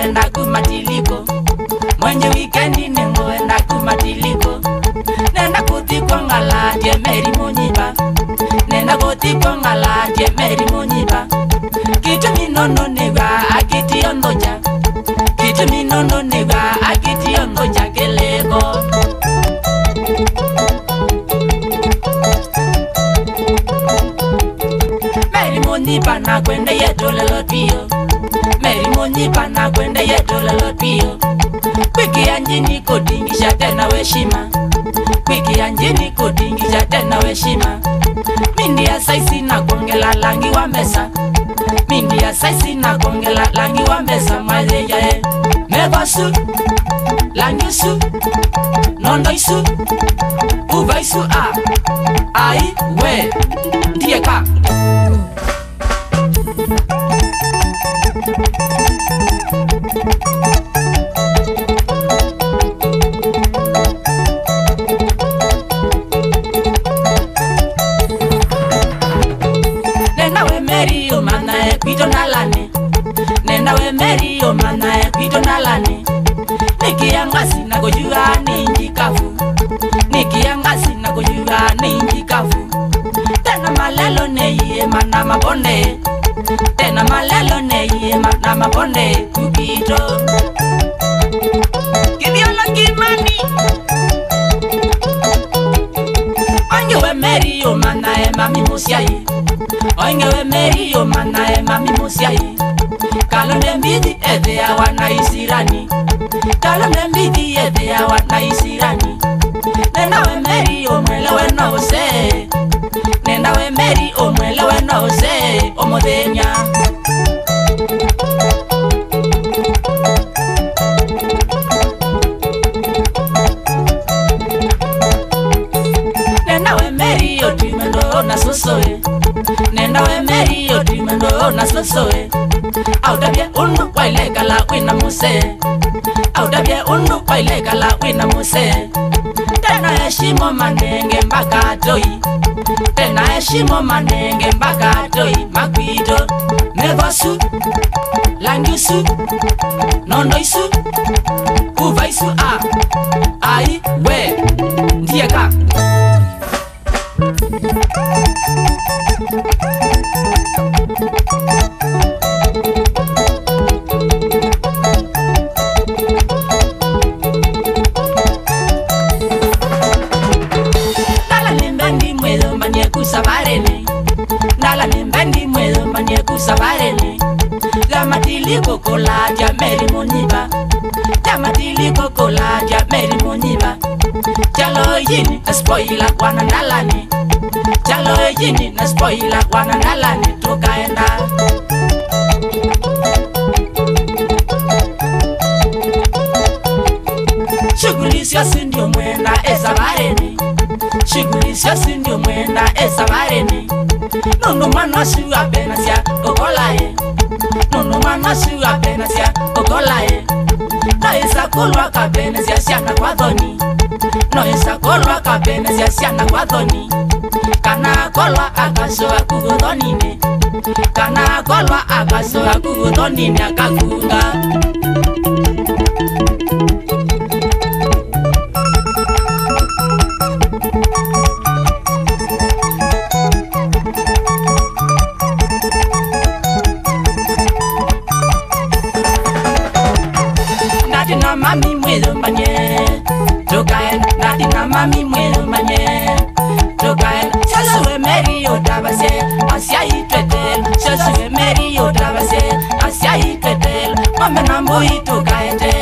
ningoenda kumatiliko. Mwenye weekendi ningoenda kumatiliko. Nenda kutikwa ngala je Mary Munyiba. Nenda kutikwa ngala je Mary Munyiba. Kitu minono nega akiti ondoja. Kitu minono nega akiti ondoja kelego. Mary Munyiba na kwende yetole lotio. Mary Munyiba na kwende yetole lotio. Kwiki anjini kodingisha tena weshima. Kwiki anjini kodingisha tena weshima. Mindi ya saisi na kongela langi wa mesa. Mindi ya saisi na kongela langi wa mesa. Maile ya mevasu langi su nondo isu uva isu a ai we dieka. Nenda we Mary o manae pito nalane. Nenda we Mary o manae pito nalane. Niki yangasi na kujua ninji kafu. Niki yangasi na kujua ninji kafu. Tena malelo neye mana mabonde. Tena malelo neye mana mabonde kupito. Kiviola kimani. Onge we Mary o manae mami musiai. Onge we Mary o manae mami musiai. Kalonde mbidi ede ya wana isirani. Kalonde mbidi ede ya wana isirani. Nenda we Mary o mwelewe no se. Nenda we Mary o mwelewe no se. Omodenya. Nenda we Mary o timendo na sosoe. Nenda we Mary o timendo na sosoe. Audabye unu waile la wina muse. Audabye unu waile la wina muse. Tena heshimo manenge mpaka toi. Tena heshimo manenge mpaka toi. Makwito mevasu langisu nondo isu uva isu a ai we dieka. Nala nimbendi mwezo manye kusabarele. Jamatili kokola ja Mary Munyiba. Jamatili kokola ja Mary Munyiba. Chalo yini na spoila wana nalani. Chalo yini na spoila wana nalani. Tukaenda shughuli sio ndio mwenda esabarele. Shughuli sio ndio mwenda esabarele. Nono mana suga penasia okolae. Nono mana suga penasia okolae. No esa kolwa ka penasia siana kwadoni. No esa kolwa ka penasia siana kwadoni. Kana kolwa akaso akudoni ne. Kana kolwa akaso akudoni ne akakunga. Natina mami mwezo manye. Tokaen natina mami mwezo manye. Tokaen sasuwe Mary o tabase asia itwetel. Sasuwe Mary o tabase asia itwetel. Mwambe nambo itokaete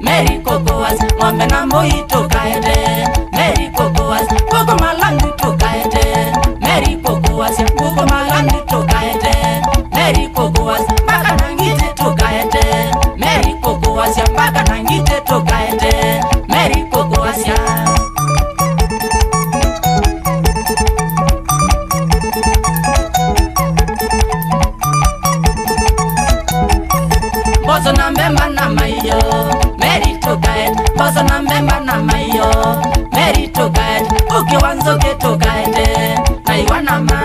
Mary kokoas. Mwambe nambo itokaete Mary kokoas. Koko malangu tokaete Mary kokoas. Koko malangu tokaete Mary kokoas. Baka nangite tokaete Mary kokoas. Baka nangite tokaete Mary kokoas. Bozo na mbemba na mayo Mary tokaete. Bozo na mbemba na mayo Mary tokaete. Ukiwanzo ke tokaete na iwana ma